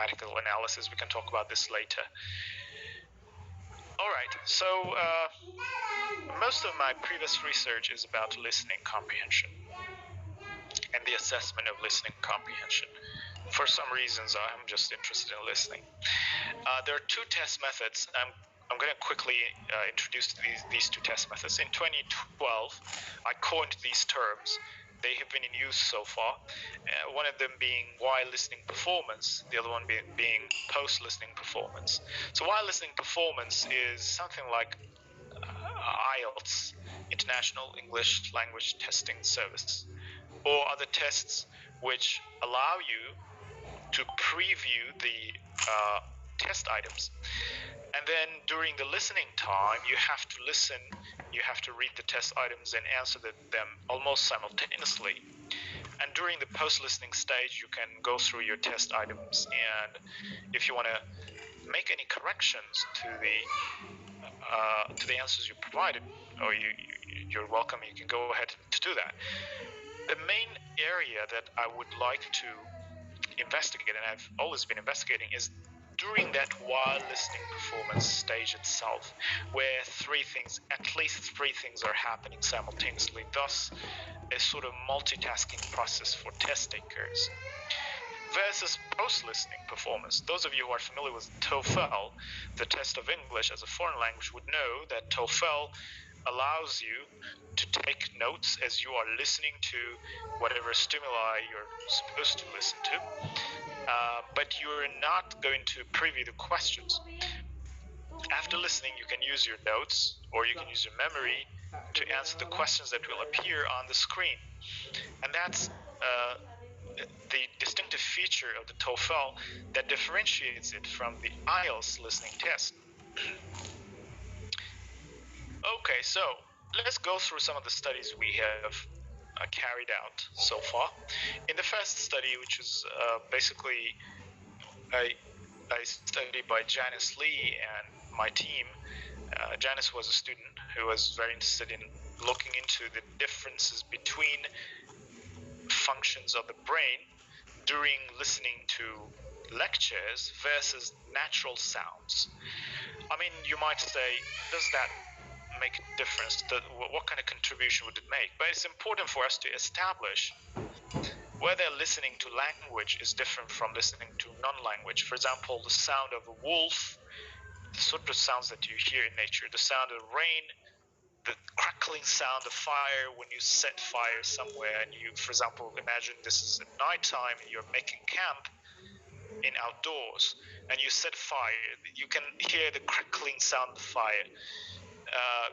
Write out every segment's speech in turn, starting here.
mathematical analysis. We can talk about this later. All right, so most of my previous research is about listening comprehension and the assessment of listening comprehension. For some reasons, I'm just interested in listening. There are two test methods. I'm going to quickly introduce these two test methods. In 2012, I coined these terms. They have been in use so far. One of them being while listening performance, the other one being post-listening performance. So while listening performance is something like IELTS, International English Language Testing Service, or other tests which allow you to preview the test items. And then during the listening time, you have to listen, you have to read the test items and answer them almost simultaneously. And during the post-listening stage, you can go through your test items, and if you want to make any corrections to the answers you provided, or you're welcome, you can go ahead to do that. The main area that I would like to investigate, and I've always been investigating, is during that while listening performance stage itself, where at least three things are happening simultaneously, thus a sort of multitasking process for test takers. Versus post-listening performance. Those of you who are familiar with TOEFL, the test of English as a foreign language, would know that TOEFL allows you to take notes as you are listening to whatever stimuli you're supposed to listen to, but you're not going to preview the questions. After listening, you can use your notes or you can use your memory to answer the questions that will appear on the screen. And that's the distinctive feature of the TOEFL that differentiates it from the IELTS listening test. Okay, so let's go through some of the studies we have carried out so far. In the first study, which was basically a study by Janice Lee and my team. Janice was a student who was very interested in looking into the differences between functions of the brain during listening to lectures versus natural sounds. I mean, you might say, does that make a difference? What kind of contribution would it make? But it's important for us to establish whether listening to language is different from listening to non-language. For example, the sound of a wolf, the sort of sounds that you hear in nature, the sound of rain, the crackling sound of fire when you set fire somewhere, and you, for example, imagine this is at nighttime and you're making camp in outdoors and you set fire, you can hear the crackling sound of fire.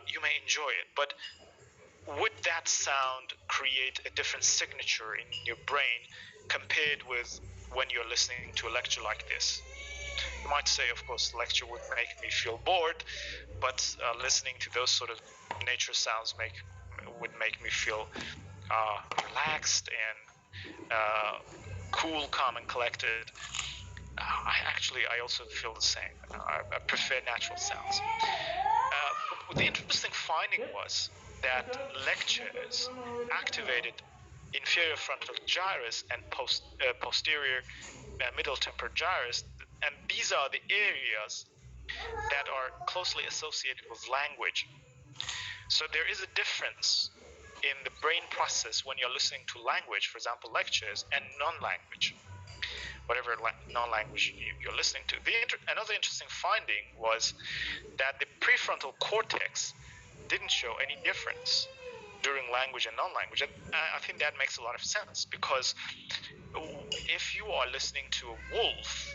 You may enjoy it, but would that sound create a different signature in your brain compared with when you're listening to a lecture like this? You might say, of course, the lecture would make me feel bored, but listening to those sort of nature sounds would make me feel relaxed and cool, calm, and collected. I also feel the same. I prefer natural sounds. The interesting finding was that lectures activated inferior frontal gyrus and posterior middle temporal gyrus, and these are the areas that are closely associated with language. So there is a difference in the brain process when you're listening to language, for example, lectures, and non-language, whatever non-language you're listening to. Another interesting finding was that the prefrontal cortex didn't show any difference during language and non-language. And I think that makes a lot of sense, because if you are listening to a wolf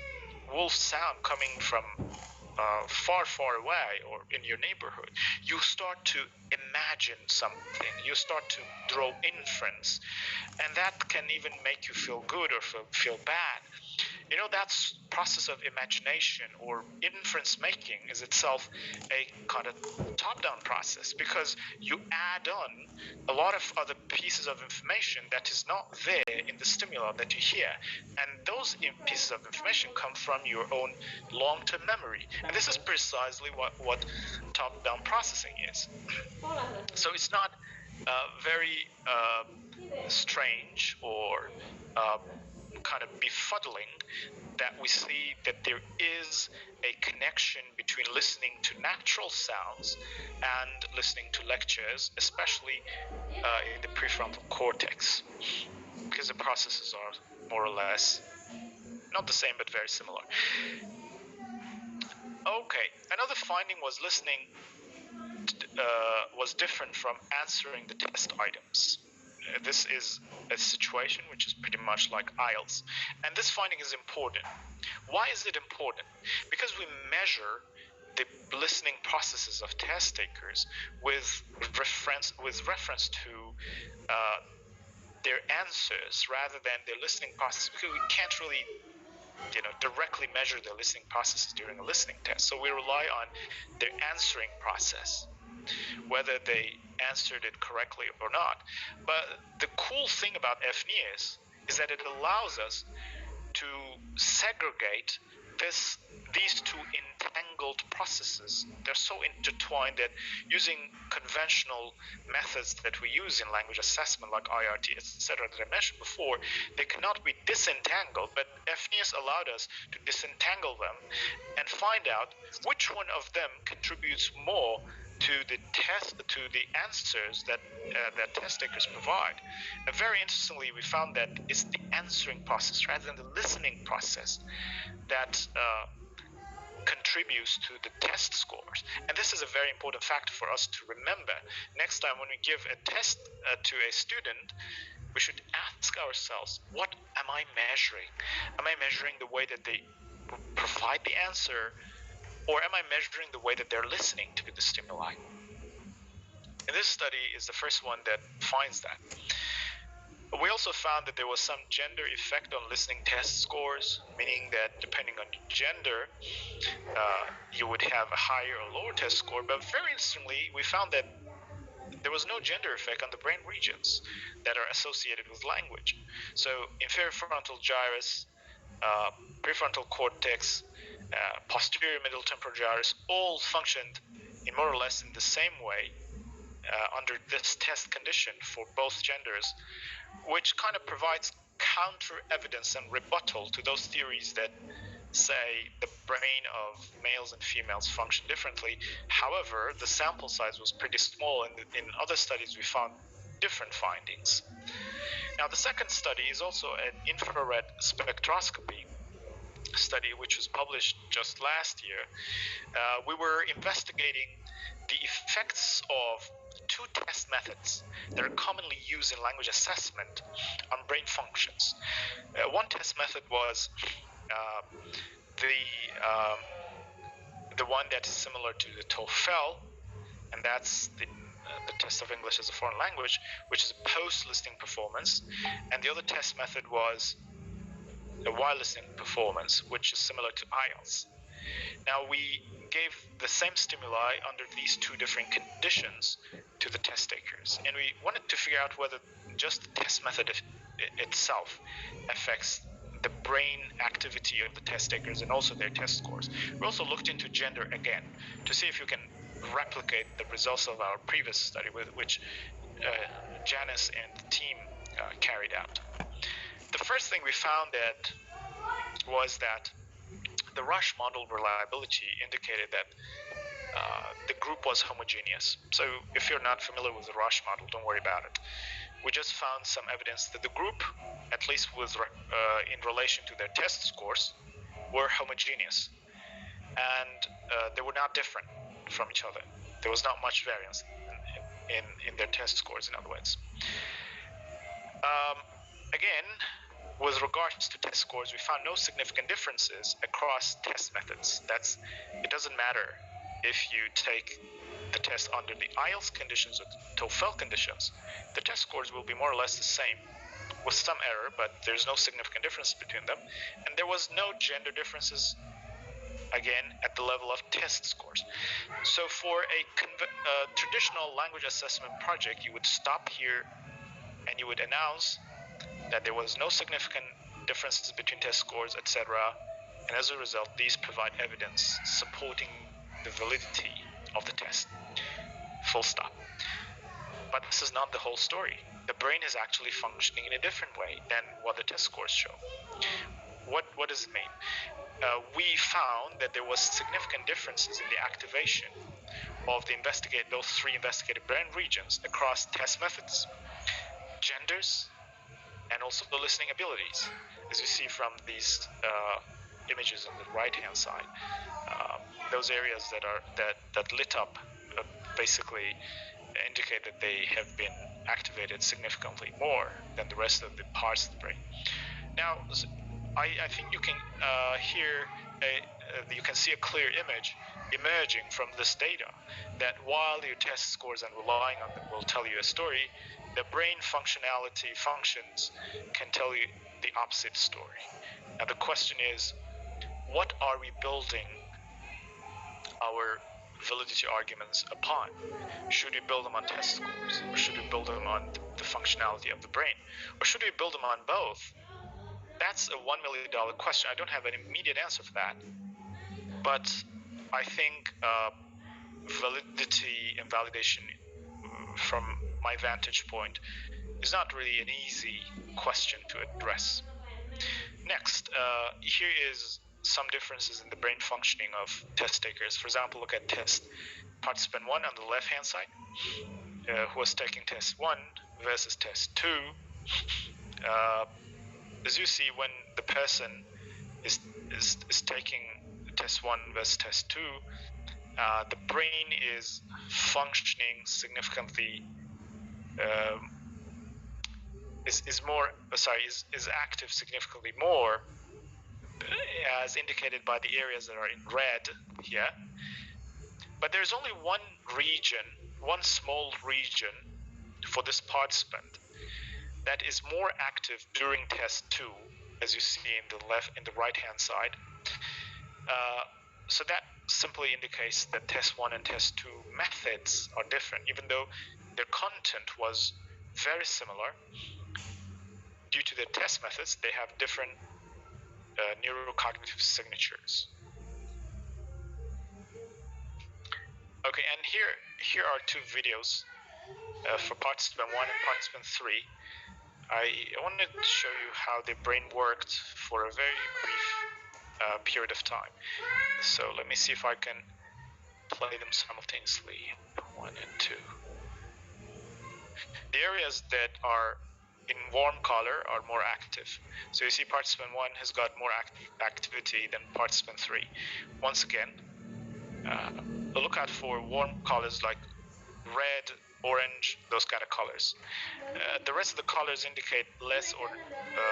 sound coming from far, far away or in your neighborhood, you start to imagine something, you start to draw inference, and that can even make you feel good or feel bad. You know, that process of imagination or inference making is itself a kind of top-down process, because you add on a lot of other pieces of information that is not there in the stimuli that you hear, and those pieces of information come from your own long-term memory, and this is precisely what top-down processing is. So it's not very strange or kind of befuddling that we see that there is a connection between listening to natural sounds and listening to lectures, especially in the prefrontal cortex, because the processes are more or less not the same but very similar. Okay, another finding was listening was different from answering the test items. This is a situation which is pretty much like IELTS, and this finding is important. Why is it important? Because we measure the listening processes of test takers with reference to their answers rather than their listening process, because we can't really directly measure their listening processes during a listening test. So we rely on their answering process, whether they answered it correctly or not. But the cool thing about FNEELLS is that it allows us to segregate these two entangled processes. They're so intertwined that using conventional methods that we use in language assessment, like IRT, etc., that I mentioned before, they cannot be disentangled, but FNEELLS allowed us to disentangle them and find out which one of them contributes more to the answers that test takers provide. And very interestingly, we found that it's the answering process rather than the listening process that contributes to the test scores. And this is a very important factor for us to remember. Next time when we give a test to a student, we should ask ourselves, what am I measuring? Am I measuring the way that they provide the answer, or am I measuring the way that they're listening to the stimuli? And this study is the first one that finds that. We also found that there was some gender effect on listening test scores, meaning that depending on gender, you would have a higher or lower test score. But very interestingly, we found that there was no gender effect on the brain regions that are associated with language. So inferior frontal gyrus, prefrontal cortex, posterior middle temporal gyrus all functioned in more or less in the same way under this test condition for both genders, which kind of provides counter evidence and rebuttal to those theories that say the brain of males and females function differently. However, the sample size was pretty small, and in other studies we found different findings. Now, the second study is also an infrared spectroscopy study, which was published just last year. We were investigating the effects of two test methods that are commonly used in language assessment on brain functions. One test method was the one that is similar to the TOEFL, and that's the test of English as a foreign language, which is a post-listening performance. And the other test method was a while listening performance, which is similar to IELTS. Now, we gave the same stimuli under these two different conditions to the test takers, and we wanted to figure out whether just the test method itself affects the brain activity of the test takers and also their test scores. We also looked into gender again to see if you can replicate the results of our previous study, which Janice and the team carried out. The first thing we found was that the Rush model reliability indicated that the group was homogeneous. So if you're not familiar with the Rush model, don't worry about it. We just found some evidence that the group, at least in relation to their test scores, were homogeneous. And they were not different from each other. There was not much variance in their test scores, in other words. Again, with regards to test scores, we found no significant differences across test methods. It doesn't matter if you take the test under the IELTS conditions or the TOEFL conditions. The test scores will be more or less the same, with some error, but there's no significant difference between them. And there was no gender differences, again, at the level of test scores. So for a traditional language assessment project, you would stop here and you would announce that there was no significant differences between test scores, etc. And as a result, these provide evidence supporting the validity of the test. Full stop. But this is not the whole story. The brain is actually functioning in a different way than what the test scores show. what does it mean? We found that there was significant differences in the activation of those 3 investigated brain regions across test methods, genders, and also the listening abilities, as you see from these images on the right-hand side. Those areas that lit up basically indicate that they have been activated significantly more than the rest of the parts of the brain. Now, I think you can you can see a clear image emerging from this data that while your test scores and relying on them will tell you a story, the brain functions can tell you the opposite story. Now the question is, what are we building our validity arguments upon? Should we build them on test scores, or should we build them on the functionality of the brain, or should we build them on both? That's a $1 million question. I don't have an immediate answer for that, but I think validity and validation from my vantage point is not really an easy question to address. Next, here is some differences in the brain functioning of test takers. For example, look at test participant 1 on the left-hand side, who was taking test 1 versus test 2. As you see, when the person is taking test 1 versus test 2, the brain is functioning significantly, is active significantly more, as indicated by the areas that are in red here. But there's only one small region for this participant that is more active during test 2, as you see in the right-hand side. So that simply indicates that test 1 and test 2 methods are different, even though their content was very similar. Due to the test methods, they have different neurocognitive signatures. Okay, and here are 2 videos for participant 1 and participant 3. I wanted to show you how the brain worked for a very brief period of time. So let me see if I can play them simultaneously. 1 and 2. The areas that are in warm color are more active. So you see participant 1 has got more activity than participant 3. Once again, look out for warm colors like red, orange, those kind of colors. The rest of the colors indicate less or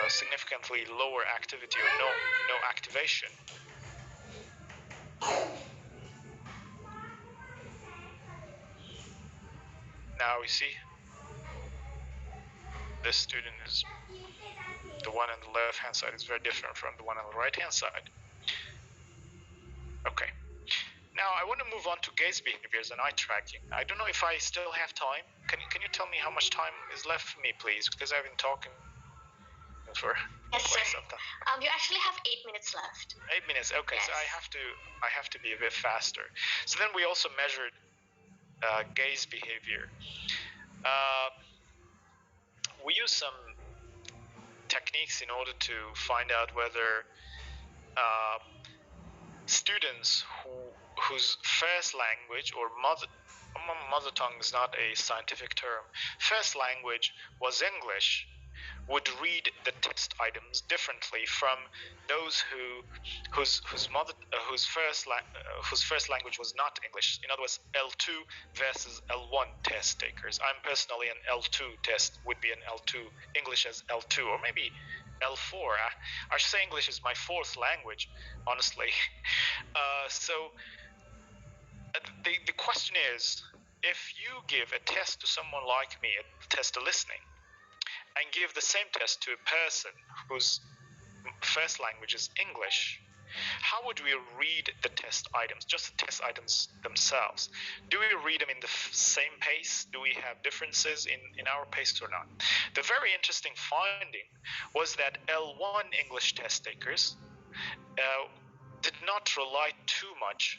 significantly lower activity or no activation. Now we see this student is, the one on the left hand side is very different from the one on the right hand side. Okay. Now I want to move on to gaze behaviors and eye tracking. I don't know if I still have time. Can you tell me how much time is left for me, please? Because I've been talking for quite some time. You actually have 8 minutes left. 8 minutes. Okay, yes. So I have to be a bit faster. So then we also measured gaze behavior. We use some techniques in order to find out whether students whose first language or mother tongue is not a scientific term, first language was English, would read the text items differently from those whose first language was not English. In other words, L2 versus L1 test takers. I'm personally an L2 test, would be an L2, English as L2, or maybe L4. I should say English is my 4th language, honestly. So the question is, if you give a test to someone like me, a test of listening, and give the same test to a person whose first language is English, how would we read the test items, just the test items themselves? Do we read them in the same pace? Do we have differences in our pace or not? The very interesting finding was that L1 English test takers did not rely too much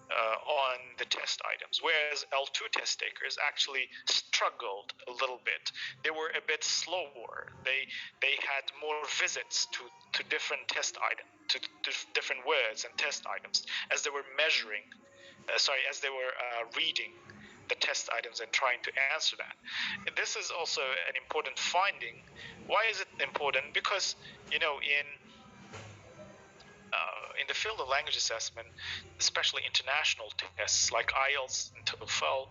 on the test items, whereas L2 test takers actually struggled a little bit. They were a bit slower. They had more visits to different test items, to different words and test items as they were measuring, as they were reading the test items and trying to answer that. This is also an important finding. Why is it important? Because, in the field of language assessment, especially international tests like IELTS and TOEFL,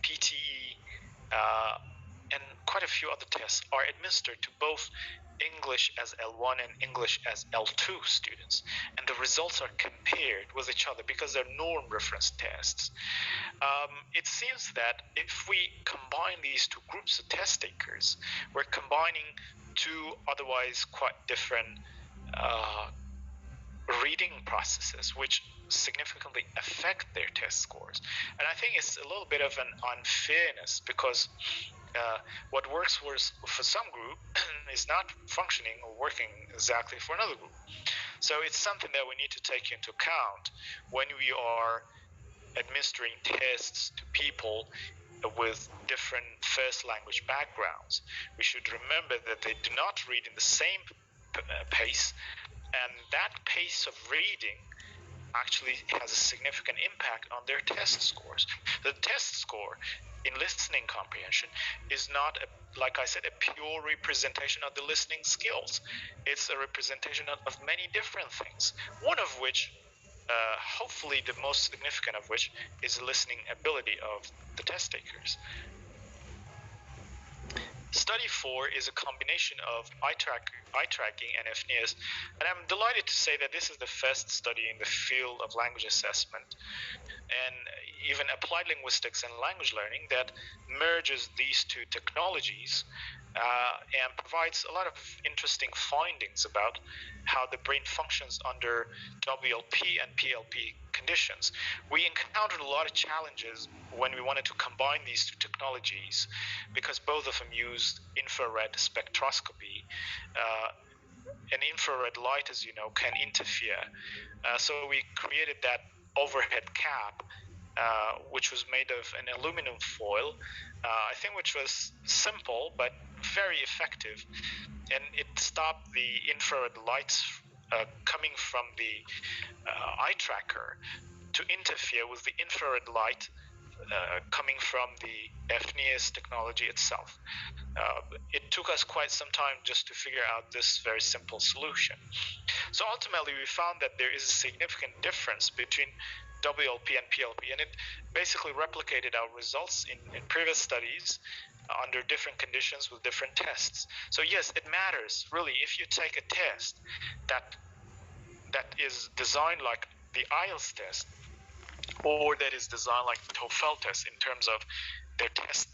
PTE, and quite a few other tests are administered to both English as L1 and English as L2 students, and the results are compared with each other because they're norm reference tests. It seems that if we combine these two groups of test takers, we're combining two otherwise quite different reading processes which significantly affect their test scores. And I think it's a little bit of an unfairness because what works for some group is not functioning or working exactly for another group. So it's something that we need to take into account when we are administering tests to people with different first language backgrounds. We should remember that they do not read in the same pace, and that pace of reading actually has a significant impact on their test scores. The test score in listening comprehension is not, like I said, a pure representation of the listening skills. It's a representation of many different things, one of which, hopefully the most significant of which, is the listening ability of the test takers. Study 4 is a combination of eye tracking and FNEELLS, and I'm delighted to say that this is the first study in the field of language assessment and even applied linguistics and language learning that merges these two technologies and provides a lot of interesting findings about how the brain functions under WLP and PLP conditions. We encountered a lot of challenges when we wanted to combine these two technologies because both of them used infrared spectroscopy. And infrared light, as you know, can interfere. So we created that overhead cap, which was made of an aluminum foil, I think, which was simple but very effective, and it stopped the infrared lights coming from the eye tracker to interfere with the infrared light coming from the FNEELLS technology itself. It took us quite some time just to figure out this very simple solution. So ultimately, we found that there is a significant difference between WLP and PLP, and it basically replicated our results in previous studies under different conditions with different tests. So yes, it matters really if you take a test that is designed like the IELTS test, or that is designed like the TOEFL test in terms of their test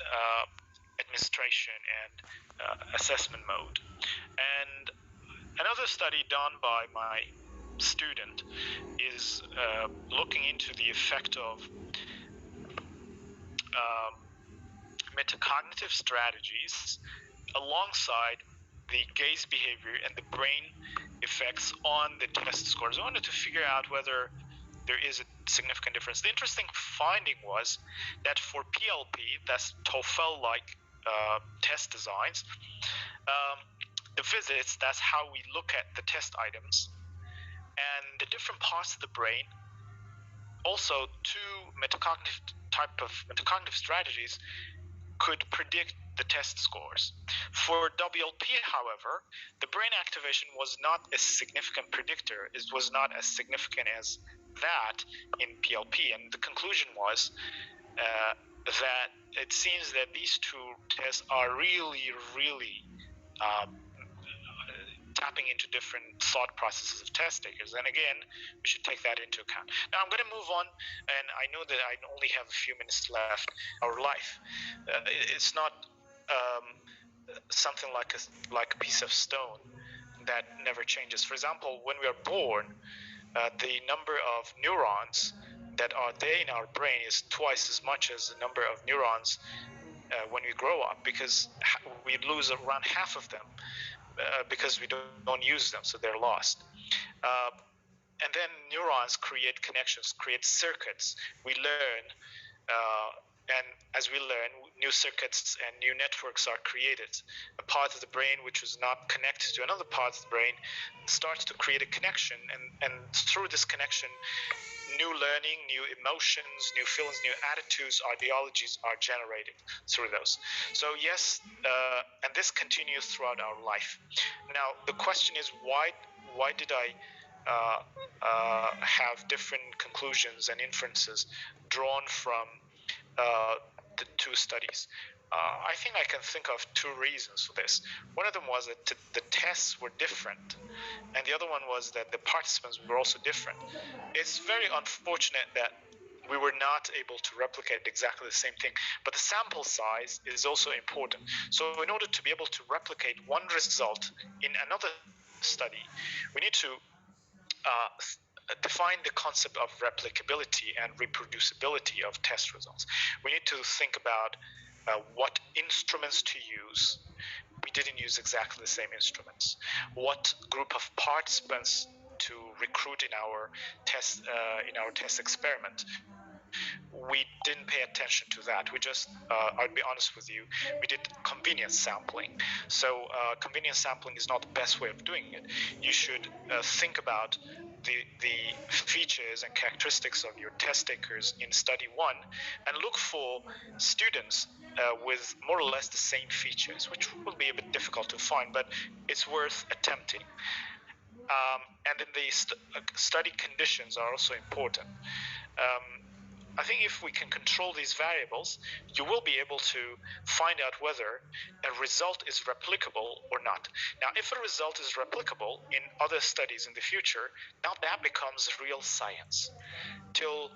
administration and assessment mode. And another study done by my student is looking into the effect of metacognitive strategies alongside the gaze behavior and the brain effects on the test scores. I wanted to figure out whether there is a significant difference. The interesting finding was that for PLP, that's TOEFL-like test designs, the visits, that's how we look at the test items, and the different parts of the brain, also two metacognitive strategies could predict the test scores. For WLP, however, the brain activation was not a significant predictor. It was not as significant as that in PLP, and the conclusion was that it seems that these two tests are really tapping into different thought processes of test takers. And again, we should take that into account. Now I'm going to move on, and I know that I only have a few minutes left. Our life, it's not something like a piece of stone that never changes. For example, when we are born, the number of neurons that are there in our brain is twice as much as the number of neurons when we grow up, because we lose around half of them because we don't use them, so they're lost. And then neurons create connections, create circuits. We learn, and as we learn, new circuits and new networks are created. A part of the brain which was not connected to another part of the brain starts to create a connection, and through this connection, new learning, new emotions, new feelings, new attitudes, ideologies are generated through those. So yes, and this continues throughout our life. Now the question is, why did I have different conclusions and inferences drawn from the two studies? I think I can think of two reasons for this. One of them was that the tests were different, and the other one was that the participants were also different. It's very unfortunate that we were not able to replicate exactly the same thing, but the sample size is also important. So in order to be able to replicate one result in another study, we need to define the concept of replicability and reproducibility of test results. We need to think about what instruments to use. We didn't use exactly the same instruments. What group of participants to recruit in our test experiment. We didn't pay attention to that. We just, I'll be honest with you, we did convenience sampling. So convenience sampling is not the best way of doing it. You should think about the features and characteristics of your test takers in study one and look for students with more or less the same features, which will be a bit difficult to find, but it's worth attempting. And then the study conditions are also important. I think if we can control these variables, you will be able to find out whether a result is replicable or not. Now, if a result is replicable in other studies in the future, now that becomes real science. Till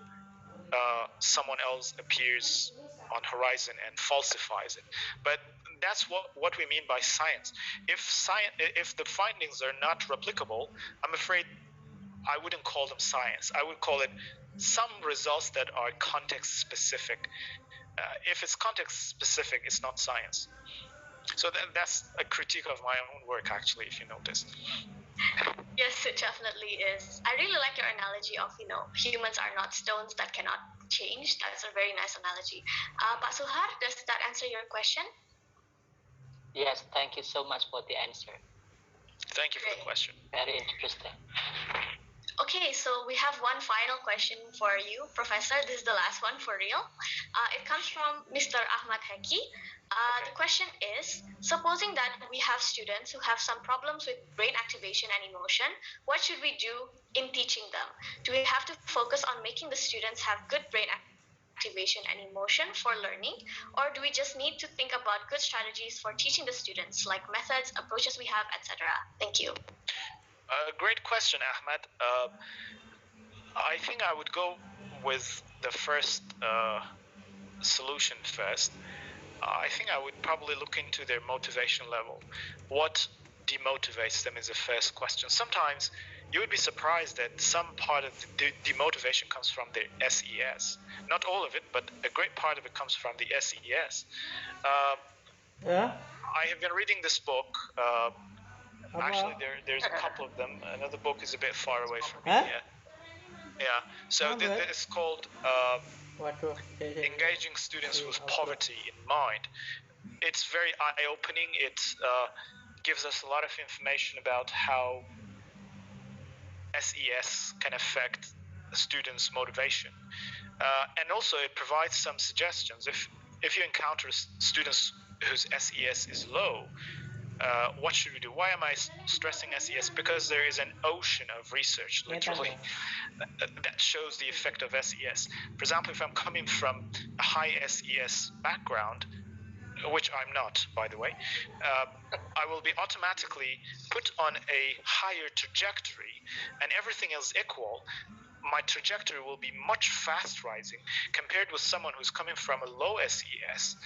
someone else appears on horizon and falsifies it. But that's what we mean by science. If the findings are not replicable, I'm afraid I wouldn't call them science. I would call it some results that are context specific. If it's context specific, it's not science. So that's a critique of my own work, actually, if you notice. Yes, it definitely is. I really like your analogy of, humans are not stones that cannot change. That's a very nice analogy. Pak Suhar, does that answer your question? Yes, thank you so much for the answer. Thank you for the question. Very interesting. Okay, so we have one final question for you, Professor. This is the last one for real. It comes from Mr. Ahmad Heki. The question is, supposing that we have students who have some problems with brain activation and emotion, what should we do in teaching them? Do we have to focus on making the students have good brain activation and emotion for learning, or do we just need to think about good strategies for teaching the students, like methods, approaches we have, etc.? Thank you. Great question, Ahmed. I think I would go with the first solution first. I think I would probably look into their motivation level. What demotivates them is the first question. Sometimes you would be surprised that some part of the demotivation comes from the SES. Not all of it, but a great part of it comes from the SES. I have been reading this book. Actually, there's a couple of them. Another book is a bit far away from me. Yeah. So this is called Engaging Students with Poverty in Mind. It's very eye-opening. It gives us a lot of information about how SES can affect students' motivation. And also it provides some suggestions. If you encounter students whose SES is low, what should we do? Why am I stressing SES? Because there is an ocean of research, literally, that shows the effect of SES. For example, if I'm coming from a high SES background, which I'm not, by the way, I will be automatically put on a higher trajectory, and everything else equal, my trajectory will be much fast rising compared with someone who's coming from a low SES,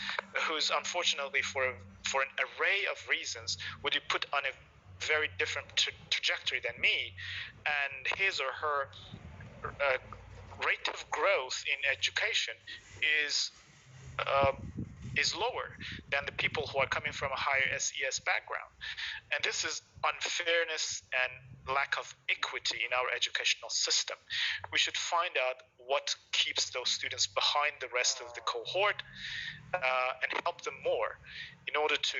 who's unfortunately for an array of reasons would be put on a very different trajectory than me, and his or her rate of growth in education is lower than the people who are coming from a higher SES background. And this is unfairness and lack of equity in our educational system. We should find out what keeps those students behind the rest of the cohort and help them more in order to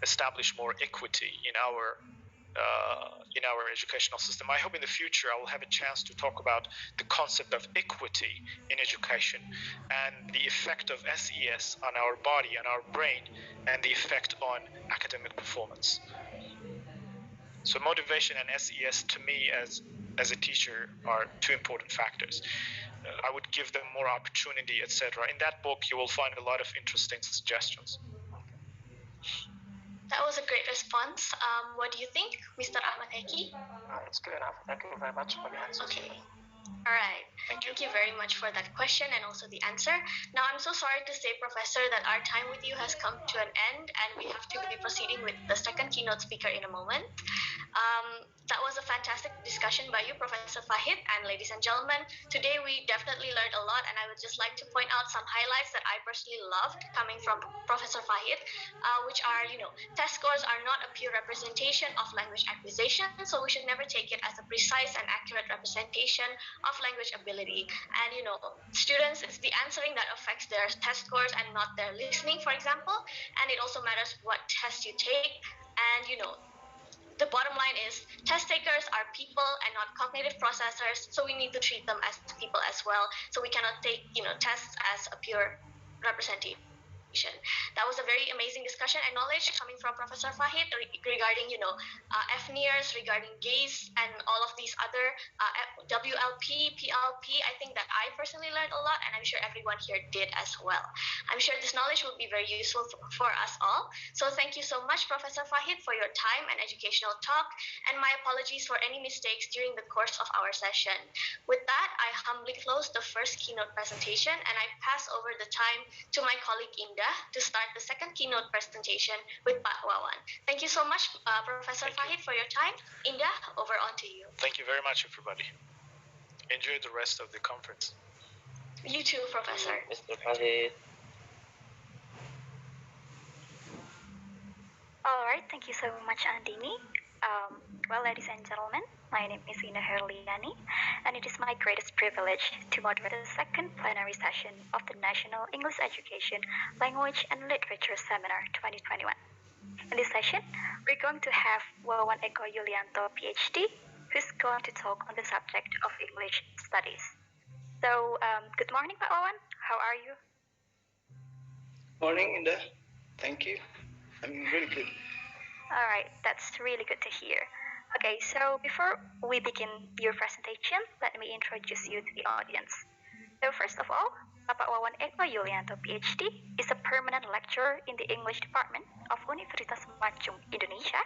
establish more equity in our educational system. I hope in the future I will have a chance to talk about the concept of equity in education and the effect of SES on our body, on our brain, and the effect on academic performance. So motivation and SES to me as a teacher are two important factors. I would give them more opportunity, etc. In that book, you will find a lot of interesting suggestions. That was a great response. What do you think, Mr. Ahmad Heki? It's good enough. Thank you very much for the answer. Okay. All right. Thank you very much for that question and also the answer. Now, I'm so sorry to say, Professor, that our time with you has come to an end and we have to be proceeding with the second keynote speaker in a moment. That was a fantastic discussion by you, Professor Fahid, and ladies and gentlemen. Today we definitely learned a lot, and I would just like to point out some highlights that I personally loved coming from Professor Fahid, which are, test scores are not a pure representation of language acquisition, so we should never take it as a precise and accurate representation of language ability. And, students, it's the answering that affects their test scores and not their listening, for example, and it also matters what test you take, and, the bottom line is test takers are people and not cognitive processors, so we need to treat them as people as well. So we cannot take tests as a pure representation. That was a very amazing discussion and knowledge coming from Professor Fahid regarding FNIRS, regarding GAZE, and all of these other WLP, PLP. I think that I personally learned a lot, and I'm sure everyone here did as well. I'm sure this knowledge will be very useful for us all. So thank you so much, Professor Fahid, for your time and educational talk, and my apologies for any mistakes during the course of our session. With that, I humbly close the first keynote presentation, and I pass over the time to my colleague Indah to start the second keynote presentation with Pak Wawan. Thank you so much, Professor Fahid, for your time. Indah, over on to you. Thank you very much, everybody. Enjoy the rest of the conference. You too, Professor. Mr. Fahid. All right, thank you so much, Andini. Well, ladies and gentlemen, my name is Ina Herliani, and it is my greatest privilege to moderate the second plenary session of the National English Education, Language and Literature Seminar 2021. In this session, we're going to have Wawan Eko Yulianto, PhD, who's going to talk on the subject of English studies. So, good morning, Pak Wawan. How are you? Morning, Indah. Thank you. I'm really good. All right, that's really good to hear. Okay, so before we begin your presentation, let me introduce you to the audience. So first of all, Bapak Wawan Eko Yulianto, PhD, is a permanent lecturer in the English department of Universitas Majung, Indonesia,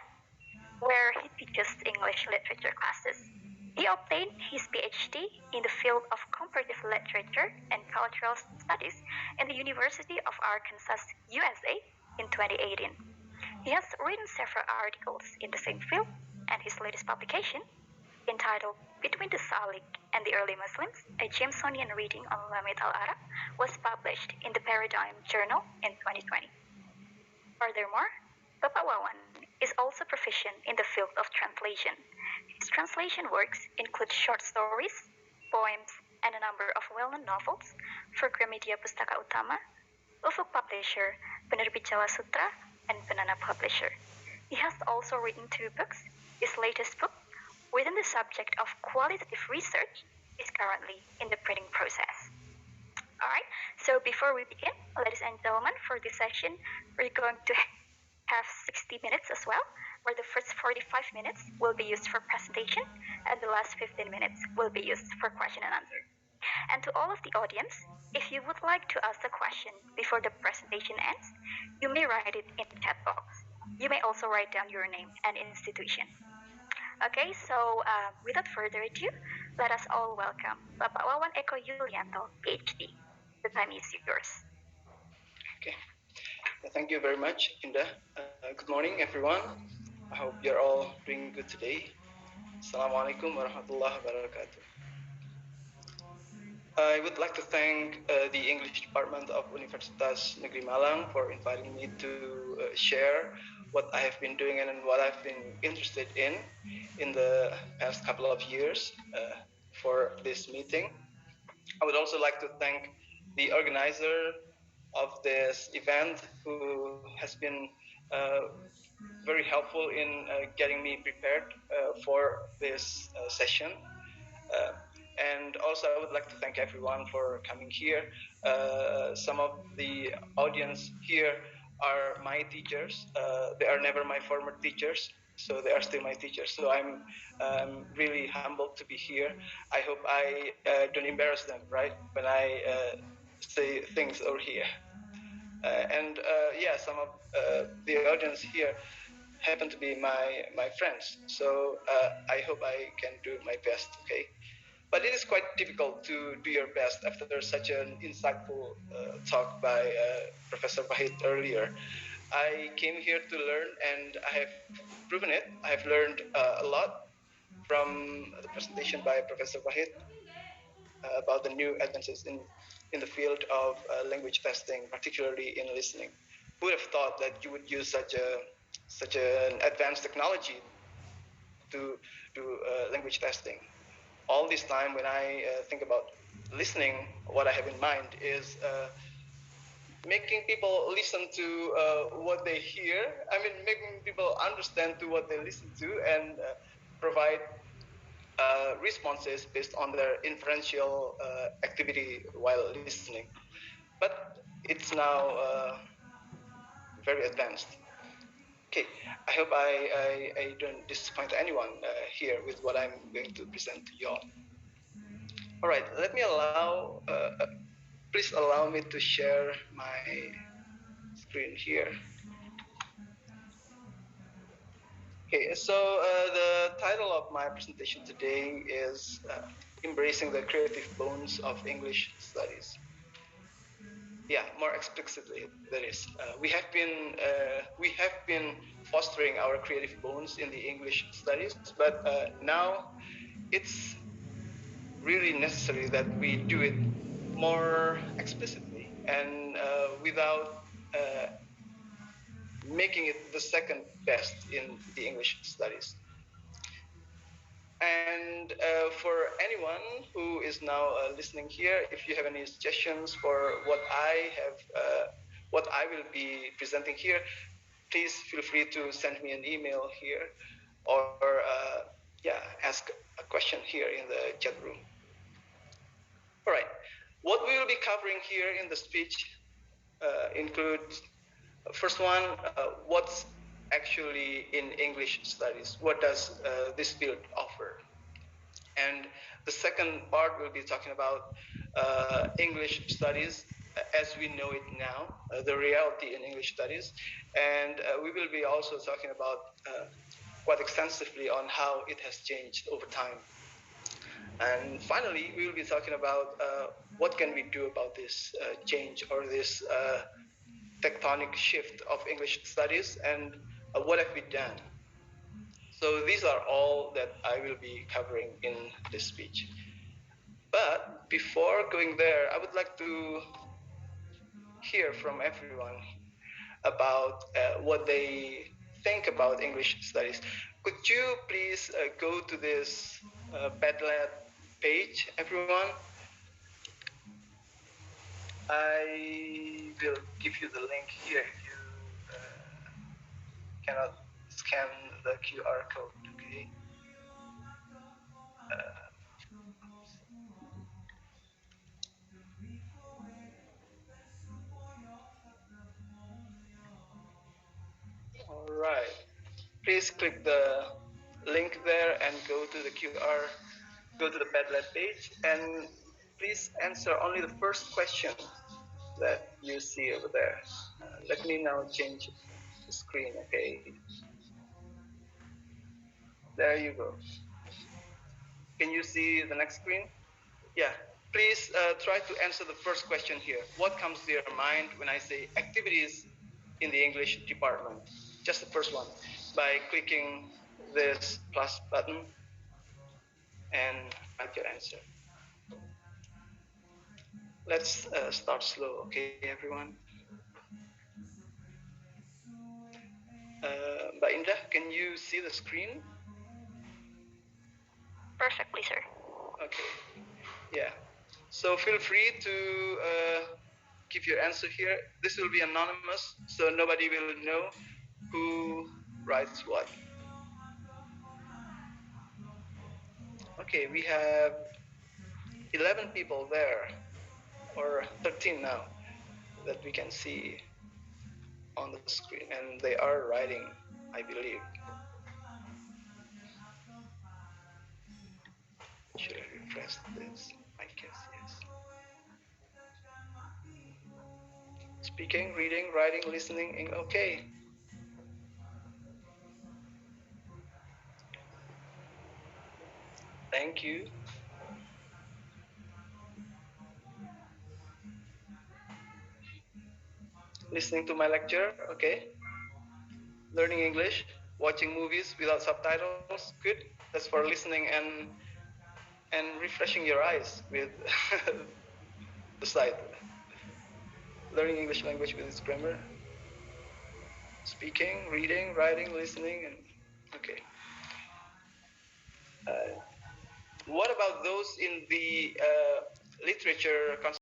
where he teaches English literature classes. He obtained his PhD in the field of comparative literature and cultural studies in the University of Arkansas, USA, in 2018. He has written several articles in the same field, and his latest publication, entitled Between the Salik and the Early Muslims, a Jamesonian reading on Lamid al-Arab, was published in the Paradigm Journal in 2020. Furthermore, Bapak Wawan is also proficient in the field of translation. His translation works include short stories, poems, and a number of well-known novels for Gramedia Pustaka Utama, Ufuk Publisher, Penerbit Jawa Sutra, and Banana Publisher. He has also written 2 books. His latest book, within the subject of qualitative research, is currently in the printing process. All right, so before we begin, ladies and gentlemen, for this session, we're going to have 60 minutes as well, where the first 45 minutes will be used for presentation, and the last 15 minutes will be used for question and answer. And to all of the audience, if you would like to ask a question before the presentation ends, you may write it in the chat box. You may also write down your name and institution. Okay, so without further ado, let us all welcome Bapak Wawan Eko Yulianto, PhD. The time is yours. Okay. Thank you very much, Indah. Good morning, everyone. I hope you're all doing good today. Assalamualaikum warahmatullahi wabarakatuh. I would like to thank the English Department of Universitas Negeri Malang for inviting me to share what I have been doing and what I've been interested in the past couple of years for this meeting. I would also like to thank the organizer of this event, who has been very helpful in getting me prepared for this session. Uh, and also, I would like to thank everyone for coming here. Some of the audience here are my teachers. They are never my former teachers, so they are still my teachers. So I'm really humbled to be here. I hope I don't embarrass them, right, when I say things over here. And yeah, some of the audience here happen to be my friends. So I hope I can do my best. Okay. But it is quite difficult to do your best after such an insightful talk by Professor Wahid earlier. I came here to learn, and I have proven it. I have learned a lot from the presentation by Professor Wahid about the new advances in the field of language testing, particularly in listening. Who would have thought that you would use such an advanced technology to do language testing? All this time, when I think about listening, what I have in mind is making people listen to what they hear. I mean, making people understand to what they listen to, and provide responses based on their inferential activity while listening. But it's now very advanced. Okay, I hope I don't disappoint anyone here with what I'm going to present to you all. All right, let me please allow me to share my screen here. Okay, so the title of my presentation today is Embracing the Creative Bones of English Studies. Yeah, more explicitly, that is, we have been fostering our creative bones in the English studies, but now it's really necessary that we do it more explicitly and without making it the second best in the English studies. And for anyone who is now listening here, if you have any suggestions for what I will be presenting here, please feel free to send me an email here, or yeah, ask a question here in the chat room. All right, what we will be covering here in the speech includes, first one, what's actually in English studies? What does this field offer? And the second part, we'll be talking about English studies as we know it now, the reality in English studies. And we will be also talking about quite extensively on how it has changed over time. And finally, we will be talking about what can we do about this change, or this tectonic shift of English studies, and what have we done. So these are all that I will be covering in this speech. But before going there, I would like to hear from everyone about what they think about English studies. Could you please go to this Padlet page, everyone? I will give you the link here if you cannot scan the QR code, okay? All right. Please click the link there and go to the go to the Padlet page, and please answer only the first question that you see over there. Let me now change the screen, okay? There you go. Can you see the next screen? Yeah. Please try to answer the first question here. What comes to your mind when I say activities in the English department? Just the first one, by clicking this plus button and write your answer. Let's start slow, okay, everyone? Mbak Indah, can you see the screen? Perfectly, sir. Okay. Yeah. So feel free to give your answer here. This will be anonymous, so nobody will know who writes what. Okay, we have 11 people there, or 13 now, that we can see on the screen, and they are writing, I believe. Should I refresh this? I guess yes. Speaking, reading, writing, listening. Okay. Thank you. Listening to my lecture. Okay. Learning English, watching movies without subtitles. Good. That's for listening and refreshing your eyes with the site. Learning English language with its grammar. Speaking, reading, writing, listening, and okay. What about those in the literature